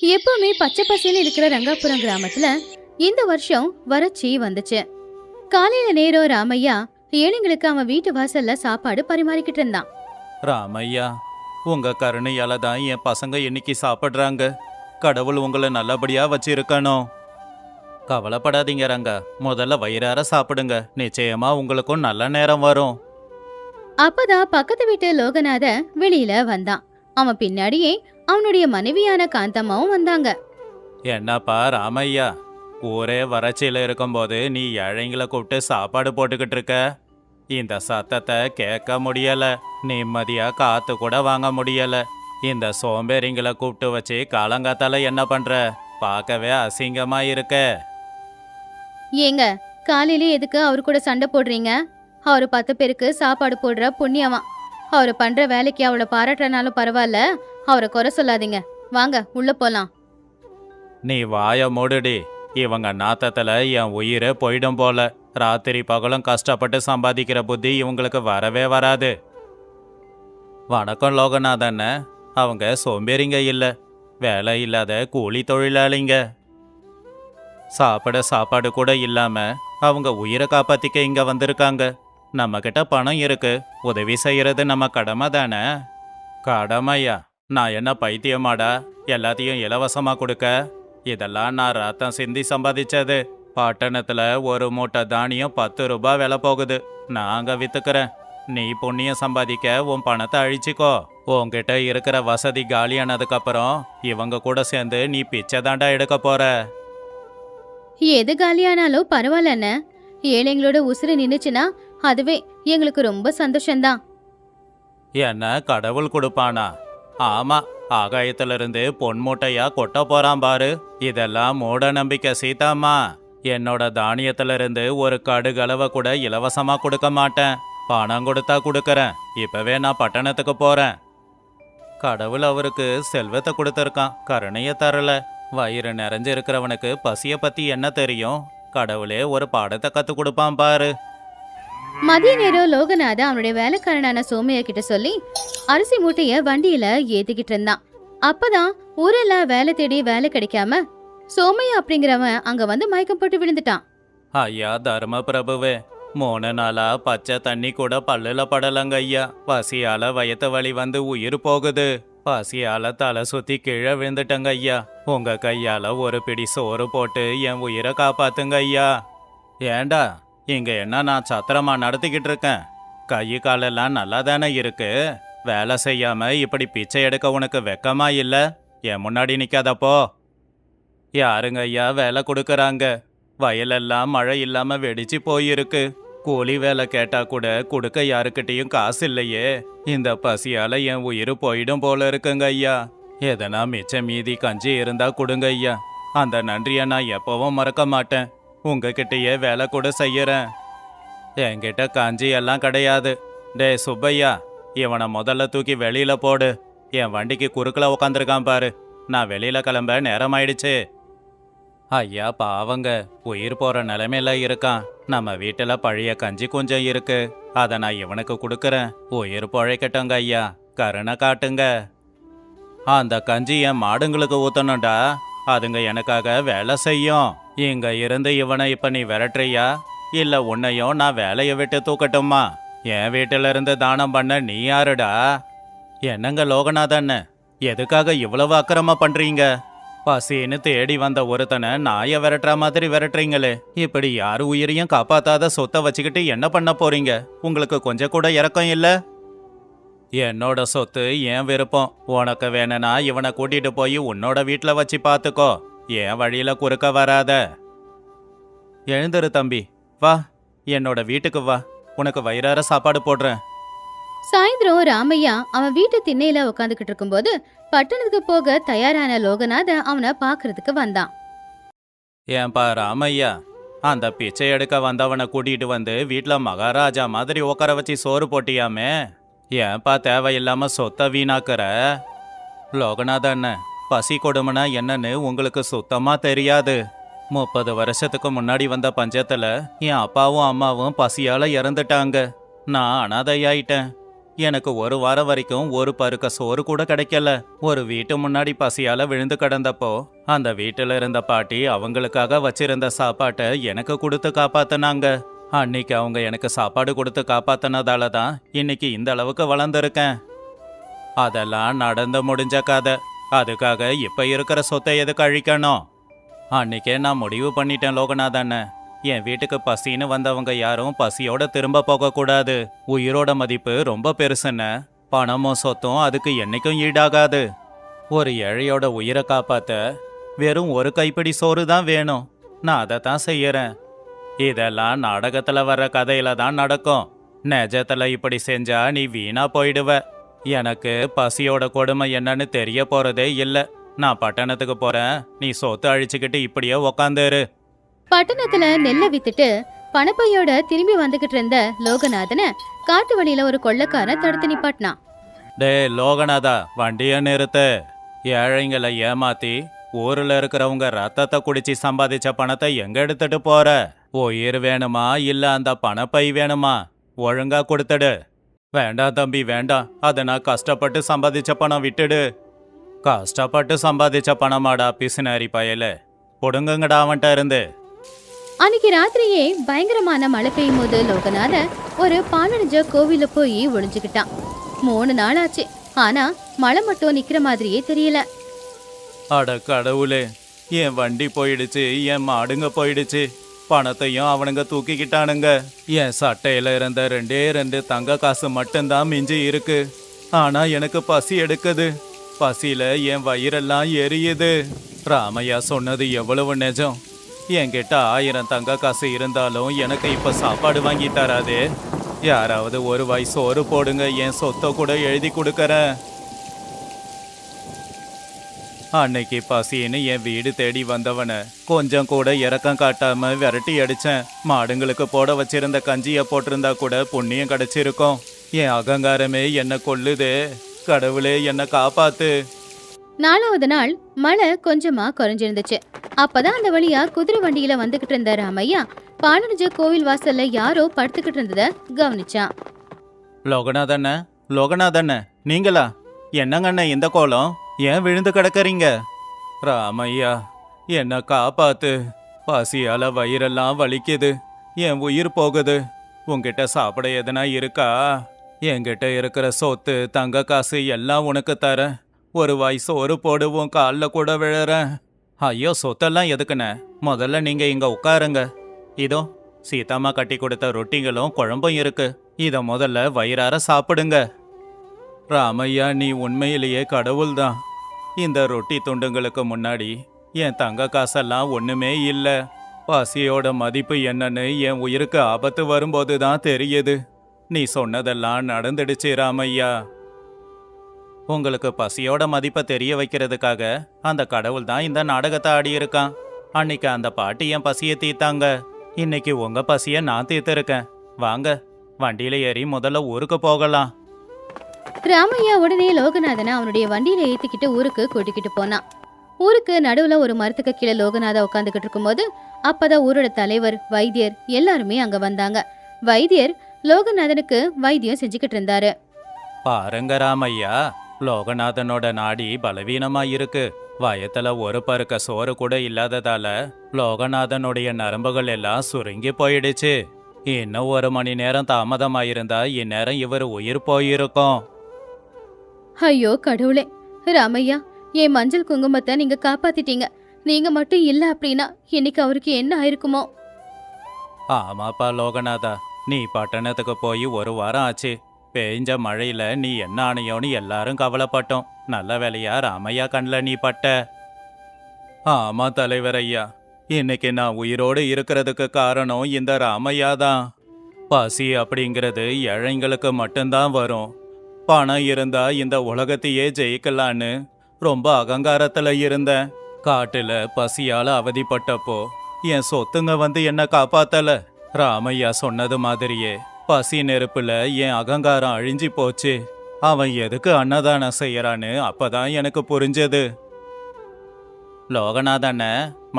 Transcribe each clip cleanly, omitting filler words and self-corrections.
எப்பவுமே பச்சை பசேல்னு இருக்கிற ரங்காபுரம் கிராமத்துல இந்த வருஷம் வறட்சி வந்துச்சு. காலையில நேரம் ராமையா ஏழைங்களுக்கு அவன் வீட்டு வாசல்ல சாப்பாடு பரிமாறிக்கிட்டு இருந்தான். ராமையா, உங்க கருணையால தான் என் பசங்க இன்னைக்கு சாப்பிட்றாங்க. கடவுள் உங்களை நல்லபடியா வச்சிருக்கணும். கவலைப்படாதீங்க ரங்கா, முதல்ல வயிறார சாப்பிடுங்க. நிச்சயமா உங்களுக்கும் நல்ல நேரம் வரும். அப்பதான் பக்கத்து வீட்டு லோகநாத வெளியில வந்தான். அவன் பின்னாடியே அவனுடைய மனைவியான காந்தம்மாவும் வந்தாங்க. என்னப்பா ராமையா, ஊரே வறட்சியில இருக்கும்போது நீ ஏழைங்களை கூப்பிட்டு சாப்பாடு போட்டுக்கிட்டு இருக்க. இந்த சத்தத்தை கேட்க முடியல, நிம்மதியா காத்து கூட வாங்க முடியல. இந்த சோம்பேறிங்களை கூப்பிட்டு வச்சு காலங்காத்தால என்ன பண்ற? பார்க்கவே அசிங்கமா இருக்க. ஏங்க, காலையிலே எதுக்கு அவரு கூட சண்டை போடுறீங்க? அவரு 10 பேருக்கு சாப்பாடு போடுற புண்ணியமா. அவரு பண்ற வேலைக்கு அவளை பாராட்டுறனாலும் பரவாயில்ல, அவரை குறை சொல்லாதீங்க. வாங்க உள்ள போலாம். நீ வாய மூடுடி. இவங்க நாத்தத்துல என் உயிரே போயிடும் போல. ராத்திரி பகலும் கஷ்டப்பட்டு சம்பாதிக்கிற புத்தி இவங்களுக்கு வரவே வராது. வணக்கம் லோகநாதன். அவங்க சோம்பேறிங்க இல்லை, வேலை இல்லாத கூலி தொழிலாளிங்க. சாப்பிட சாப்பாடு கூட இல்லாம அவங்க உயிரை காப்பாத்திக்க இங்க வந்திருக்காங்க. நம்ம கிட்ட பணம் இருக்கு, உதவி செய்யறது நம்ம கடமை தானே. கடமையா? நான் என்ன பைத்தியமாடா எல்லாத்தையும் இலவசமா கொடுக்க? இதெல்லாம் நான் ரத்தம் சிந்தி சம்பாதிச்சது. பட்டணத்துல ஒரு மூட்டை தானியம் 10 ரூபாய் விலை போகுது. நாங்க வித்துக்கிறேன். நீ புண்ணியம் சம்பாதிக்க உன் பணத்தை அழிச்சிக்கோ. உன்கிட்ட இருக்கிற வசதி காலியானதுக்கு அப்புறம் இவங்க கூட சேர்ந்து நீ பிச்சை தாண்டா எடுக்க போற. எது காலியானாலும் பரவாயில்லண்ண. ஏழைங்களோட உசுறு நின்னுச்சுன்னா அதுவே எங்களுக்கு ரொம்ப சந்தோஷம்தான். என்ன கடவுள் கொடுப்பானா? ஆமா, ஆகாயத்திலிருந்து பொன் மூட்டையா கொட்ட போறான் பாரு. இதெல்லாம் மூட நம்பிக்கை சீதாம்மா. என்னோட தானியத்திலிருந்து ஒரு கடுகளவை கூட இலவசமா கொடுக்க மாட்டேன். பணம் கொடுத்தா கொடுக்கறேன். இப்பவே நான் பட்டணத்துக்கு போறேன். கடவுள் அவருக்கு செல்வத்தை கொடுத்துருக்கான், கருணைய தரல. வயிறு நிறைஞ்சு இருக்கிறவனுக்கு பசிய பத்தி என்ன தெரியும்? கடவுளே ஒரு பாடத்தை கத்து கொடுப்பான் பாரு. மதிய நேரம் லோகநாத அவனுடைய வேலைக்காரனான சோமையா கிட்ட சொல்லி அரிசி மூட்டைய வண்டியில ஏத்திக்கிட்டு இருந்தான். அப்பதான் ஊரெல்லாம் வேலை தேடி வேலை கிடைக்காம சோமையா அப்படிங்கிறவன் அங்க வந்து மயக்கம் போட்டு விழுந்துட்டான். ஐயா தர்ம பிரபுவே, 3 நாளா பச்சை தண்ணி கூட பல்லுல படலங்க ஐயா. பசியால வயத்த வலி வந்து உயிர் போகுது. பசியால தலை சுத்தி கீழே விழுந்துட்டங்க ஐயா. உங்க கையால ஒரு பிடி சோறு போட்டு என் உயிரை காப்பாத்துங்க ஐயா. ஏண்டா, இங்க என்ன நான் சத்திரமா நடத்திக்கிட்டு இருக்கேன்? கை காலெல்லாம் நல்லா தானே இருக்கு. வேலை செய்யாம இப்படி பிச்சை எடுக்க உனக்கு வெக்கமா இல்ல? என் முன்னாடி நிக்காதப்போ. யாருங்க ஐயா வேலை கொடுக்கறாங்க? வயலெல்லாம் மழை இல்லாம வெடிச்சு போயிருக்கு. கூலி வேலை கேட்டா கூட கொடுக்க யாருக்கிட்டையும் காசு இல்லையே. இந்த பசியால என் உயிர் போயிடும் போல இருக்குங்க ஐயா. எதனா மிச்சம் மீதி கஞ்சி இருந்தா கொடுங்க ஐயா. அந்த நன்றியை நான் எப்பவும் மறக்க மாட்டேன். உங்ககிட்டயே வேலை கூட செய்யறேன். என்கிட்ட கஞ்சி எல்லாம் கிடையாது. டே சுப்பையா, இவனை முதல்ல தூக்கி வெளியில போடு. என் வண்டிக்கு குறுக்கில் உக்காந்துருக்கான் பாரு. நான் வெளியில கிளம்ப நேரம் ஆயிடுச்சு. ஐயா பாவங்க, உயிர் போற நிலைமையில இருக்கான். நம்ம வீட்டுல பழைய கஞ்சி கொஞ்சம் இருக்கு, அதை நான் இவனுக்கு கொடுக்கறேன். உயிர் பொழைக்கட்டுங்க ஐயா, கருணை காட்டுங்க. அந்த கஞ்சி என் மாடுங்களுக்கு ஊத்தணும்டா. அதுங்க எனக்காக வேலை செய்யும். இங்க இருந்து இவனை இப்ப நீ விரட்டுறியா, இல்ல உன்னையும் நான் வேலையை விட்டு தூக்கட்டுமா? என் வீட்டில இருந்து தானம் பண்ண நீ யாருடா? என்னங்க லோகநாதன், எதுக்காக இவ்வளவு அக்கிரமா பண்றீங்க? பசின்னு தேடி வந்த ஒருத்தனை நாயை விரட்டுற மாதிரி விரட்டுறீங்களே. இப்படி யாரு உயிரையும் காப்பாத்தாத சொத்தை வச்சுக்கிட்டு என்ன பண்ண போறீங்க? உங்களுக்கு கொஞ்சம் கூட இரக்கம் இல்ல? என்னோட சொத்து என் விருப்பம். உனக்கு வேணும்னா இவனை கூட்டிட்டு போய் உன்னோட வீட்டுல வச்சு பாத்துக்கோ. என் வழியில குறுக்க வராத. எழுந்துரு தம்பி, வா என்னோட வீட்டுக்கு வா. உனக்கு வயிறார சாப்பாடு போடுறேன். சாயந்தரம் ராமையா அவன் வீட்டு திண்ணையில உட்காந்துக்கிட்டு இருக்கும்போது பட்டணத்துக்கு போக தயாரான லோகநாத அவனை பாக்குறதுக்கு வந்தான். ஏன்பா ராமையா, அந்த பிச்சை எடுக்க வந்தவனை கூட்டிட்டு வந்து வீட்டுல மகாராஜா மாதிரி உட்கார வச்சு சோறு போட்டியாமே. ஏன்பா தேவையில்லாம சொத்தை வீணாக்குற? லோகநாதன், பசி கொடுமைனா என்னன்னு உங்களுக்கு சுத்தமா தெரியாது. 30 வருஷத்துக்கு முன்னாடி வந்த பஞ்சத்துல என் அப்பாவும் அம்மாவும் பசியால இறந்துட்டாங்க. நான் அனாதையாயிட்டேன். எனக்கு ஒரு வாரம் வரைக்கும் ஒரு பருக்க சோறு கூட கிடைக்கல. ஒரு வீட்டு முன்னாடி பசியால விழுந்து கிடந்தப்போ அந்த வீட்டுல இருந்த பாட்டி அவங்களுக்காக வச்சிருந்த சாப்பாட்டை எனக்கு கொடுத்து காப்பாத்துனாங்க. அன்னைக்கு அவங்க எனக்கு சாப்பாடு கொடுத்து காப்பாத்தினதால தான் இன்னைக்கு இந்த அளவுக்கு வளர்ந்துருக்கேன். அதெல்லாம் நடந்து முடிஞ்ச கதை. அதுக்காக இப்ப இருக்கிற சொத்தை எதுக்கு அழிக்கணும்? அன்னைக்கே நான் முடிவு பண்ணிட்டேன் லோகநாதன். என் வீட்டுக்கு பசின்னு வந்தவங்க யாரும் பசியோட திரும்ப போகக்கூடாது. உயிரோட மதிப்பு ரொம்ப பெருசுன்னு. பணமும் சொத்தும் அதுக்கு என்னைக்கும் ஈடாகாது. ஒரு ஏழையோட உயிரை காப்பாத்த வெறும் ஒரு கைப்பிடி சோறு தான் வேணும். நான் அதை தான் செய்யறேன். இதெல்லாம் நாடகத்துல வர்ற கதையில தான் நடக்கும். நிஜத்துல இப்படி செஞ்சா நீ வீணா போயிடுவ. எனக்கு பசியோட கொடுமை என்னன்னு தெரிய போறதே இல்ல. நான் பட்டணத்துக்கு போறேன். நீ சொத்து அழிச்சுக்கிட்டு இப்படியே உக்காந்துரு. பட்டணத்துல நெல்லை வித்துட்டு பணப்பையோட திரும்பி வந்துகிட்டு இருந்த லோகநாதனை காட்டு வழியில ஒரு கொள்ளைக்காரன் தடுத்து நிப்பாட்டினான். டே லோகநாதா, வண்டிய நிறுத்து. ஏழைங்களை ஏமாத்தி ஊர்ல இருக்கிறவங்க ரத்தத்தை குடிச்சு சம்பாதிச்ச பணத்தை எங்க எடுத்துட்டு போற? உயிர் வேணுமா இல்ல அந்த பணப்பை வேணுமா? ஒழுங்கா கொடுத்துடு. வேண்டாம் தம்பி வேண்டாம், அதை நான் கஷ்டப்பட்டு சம்பாதிச்ச பணம், விட்டுடு. கஷ்டப்பட்டு சம்பாதிச்ச பணமாடா பிசுனாரி பயல. பொடுங்கங்கடா அவன்கிட்ட இருந்து. அன்னைக்கு ராத்திரியே பயங்கரமான மழை பெய்யும் போது லோகநாதன் ஒரு பாலடைஞ்ச கோவில போய் ஒளிஞ்சுக்கிட்டான். 3 நாள் ஆச்சு, ஆனா மழை மட்டும் நிக்கிற மாதிரியே தெரியல. அட கடவுளே, என் வண்டி போயிடுச்சு, என் மாடுங்க போயிடுச்சு, பணத்தையும் அவனுங்க தூக்கிக்கிட்டானுங்க. என் சட்டையில இருந்த 2 தங்க காசு மட்டும்தான் மிஞ்சி இருக்கு. ஆனா எனக்கு பசி எடுக்குது. பசியில என் வயிறெல்லாம் எரியுது. ராமையா சொன்னது எவ்வளவு நிஜம். என்கிட்ட 1000 தங்க காசு இருந்தாலும் எனக்கு இப்ப சாப்பாடு வாங்கி தராதே. யாராவது ஒரு வாய் சோறு போடுங்க, என் சொத்தை கூட எழுதி கொடுக்கறேன். அன்னைக்கு பசின்னு என் வீடு தேடி வந்தவன கொஞ்சம் கூட இரக்கம் காட்டாம விரட்டி அடிச்சேன். மாடுங்களுக்கு போட வச்சிருந்த கஞ்சிய போட்டிருந்தா கூட புண்ணியம் கிடைச்சிருக்கும். என் அகங்காரமே என்ன கொல்லுதே. கடவுளே, என்ன காப்பாத்து. 4வது நாள் மழை கொஞ்சமா குறைஞ்சிருந்துச்சு. அப்பதான் அந்த வழியா குதிரை வண்டியில வந்துகிட்டு இருந்த ராமையா பாலடைஞ்ச கோவில் வாசல்ல யாரோ படுத்துக்கிட்டு இருந்தத கவனிச்சான். லோகநாதண்ண, லோகநாதண்ண, நீங்களா? என்னங்கண்ண இந்த கோலம்? ஏன் விழுந்து கிடக்கறீங்க? ராமையா, என்ன காப்பாத்து. பசியால வயிறெல்லாம் வலிக்குது. என் உயிர் போகுது. உங்ககிட்ட சாப்பிட எதனா இருக்கா? என்கிட்ட இருக்கிற சொத்து தங்க காசு எல்லாம் உனக்கு தரேன். ஒரு வாய் சோறு போடுவோம், காலில் கூட விழறேன். ஐயோ, சொத்தெல்லாம் எதுக்குண்ணே? முதல்ல நீங்க இங்க உட்காருங்க. இதோ சீதாம்மா கட்டி கொடுத்த ரொட்டிகளும் குழம்பும் இருக்கு. இத முதல்ல வயிறார சாப்பிடுங்க. ராமையா, நீ உண்மையிலேயே கடவுள்தான். இந்த ரொட்டி துண்டுங்களுக்கு முன்னாடி என் தங்க காசெல்லாம் ஒண்ணுமே இல்ல. பசியோட மதிப்பு என்னன்னு என் உயிருக்கு ஆபத்து வரும்போது தான் தெரியுது. நீ சொன்னதெல்லாம் நடந்துடுச்சு ராமையா. உங்களுக்கு பசியோட மதிப்பை தெரிய வைக்கிறதுக்காக அந்த கடவுள் தான் இந்த நாடகத்தை ஆடியிருக்கான். அன்னைக்கு அந்த பாட்டி என் பசியை தீர்த்தாங்க. இன்னைக்கு உங்க பசியை நான் தீர்த்திருக்கேன். வாங்க, வண்டியில ஏறி முதல்ல ஊருக்கு போகலாம். ராமையா உடனே லோகநாதனை அவனுடைய வண்டியில ஏத்திக்கிட்டு ஊருக்கு கூட்டிக்கிட்டு போனான். ஊருக்கு நடுவுல ஒரு மரத்துக்கு கீழே லோகநாதா உட்காந்துக்கிட்டு இருக்கும்போது அப்பதான் ஊரோட தலைவர், வைத்தியர் எல்லாருமே அங்க வந்தாங்க. வைத்தியர் லோகநாதனுக்கு வைத்தியம் செஞ்சுக்கிட்டு இருந்தாரு. பாருங்க ராமையா, லோகநாதனோட நாடி பலவீனமா இருக்கு. வயத்துல ஒரு பருக்க சோறு கூட இல்லாததால லோகநாதனுடைய நரம்புகள் எல்லாம் சுருங்கி போயிடுச்சு. இன்னும் 1 மணி நேரம் தாமதமாயிருந்தா இந்நேரம் இவர் உயிர் போயிருக்கும். ஐயோ கடவுளே, ராமையா, என் மஞ்சள் குங்குமத்தை நீங்க காப்பாத்திட்டீங்க. நீங்க மட்டும் இல்ல அப்படின்னா இன்னைக்கு அவருக்கு என்ன ஆயிருக்குமோ? ஆமாப்பா லோகநாதா, நீ பட்டணத்துக்கு போய் 1 வாரம் ஆச்சு. பெய்ஞ்ச மழையில நீ என்ன ஆணையோன்னு எல்லாரும் கவலைப்பட்டோம். நல்ல வேலையா ராமையா கண்ணில் நீ பட்ட. ஆமா தலைவர் ஐயா, இன்னைக்கு நான் உயிரோடு இருக்கிறதுக்கு காரணம் இந்த ராமையா தான். பசி அப்படிங்கிறது ஏழைங்களுக்கு மட்டும்தான் வரும். பணம் இருந்தா இந்த உலகத்தையே ஜெயிக்கலான்னு ரொம்ப அகங்காரத்துல இருந்தேன். காட்டுல பசியால அவதிப்பட்டப்போ என் சொத்துங்க வந்து என்ன காப்பாத்தல. ராமையா சொன்னது மாதிரியே பசி நெருப்புல என் அகங்காரம் அழிஞ்சி போச்சு. அவன் எதுக்கு அன்னதானம் செய்யறான்னு அப்பதான் எனக்கு புரிஞ்சது. லோகநாதண்ண,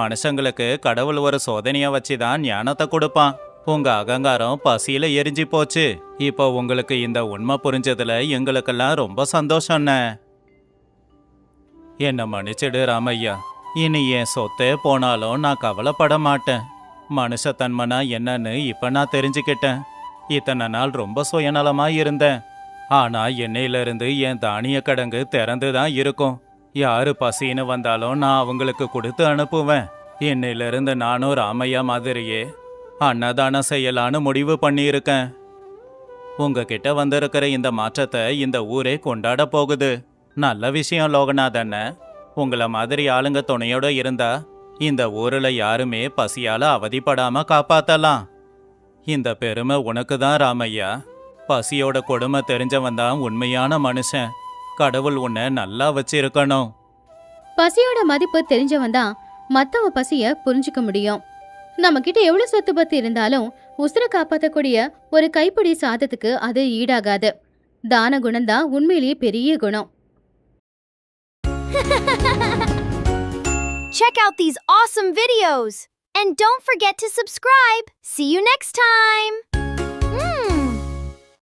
மனுஷங்களுக்கு கடவுள் ஒரு சோதனைய வச்சுதான் ஞானத்தை கொடுப்பான். உங்க அகங்காரம் பசியில எரிஞ்சு போச்சு. இப்போ உங்களுக்கு இந்த உண்மை புரிஞ்சதுல எங்களுக்கெல்லாம் ரொம்ப சந்தோஷம்ண்ணே. என்ன மன்னிச்சிடு ராமையா. இனி என் சொத்தே போனாலும் நான் கவலைப்பட மாட்டேன். மனுஷத்தன்மனா என்னன்னு இப்ப நான் தெரிஞ்சுக்கிட்டேன். இத்தனை நாள் ரொம்ப சுயநலமா இருந்தேன். ஆனா என்னையிலிருந்து என் தானிய கிடங்கு திறந்து தான் இருக்கும். யாரு பசின்னு வந்தாலும் நான் அவங்களுக்கு கொடுத்து அனுப்புவேன். இன்னையிலிருந்து நானும் ராமையா மாதிரியே அன்னதானம் செய்யலான்னு முடிவு பண்ணியிருக்கேன். உங்ககிட்ட வந்திருக்கிற இந்த மாற்றத்தை இந்த ஊரே கொண்டாட போகுது. நல்ல விஷயம் லோகநாதண்ண. உங்களை மாதிரி ஆளுங்க துணையோட இருந்தா இந்த ஊர்ல யாருமே பசியால அவதிப்படாம காப்பாத்தலாம். இந்த பெருமை உனக்கு தான் ராமையா. பசியோட கொடுமை தெரிஞ்சவன் தான் உண்மையான மனுஷன். கடவுள் உன்னை நல்லா வச்சிருக்கணும். பசியோட மதிப்பு தெரிஞ்சவன் தான் மத்தவ பசிய புரிஞ்சுக்க முடியும். நம்ம கிட்ட எவ்வளவு சொத்து பத்து இருந்தாலும் உசுரை காப்பாத்தக்கூடிய ஒரு கைப்பிடி சாதத்துக்கு அது ஈடாகாது. தான குணம் தான் உண்மையிலேயே பெரிய குணம். Check out these awesome videos and don't forget to subscribe. See you next time.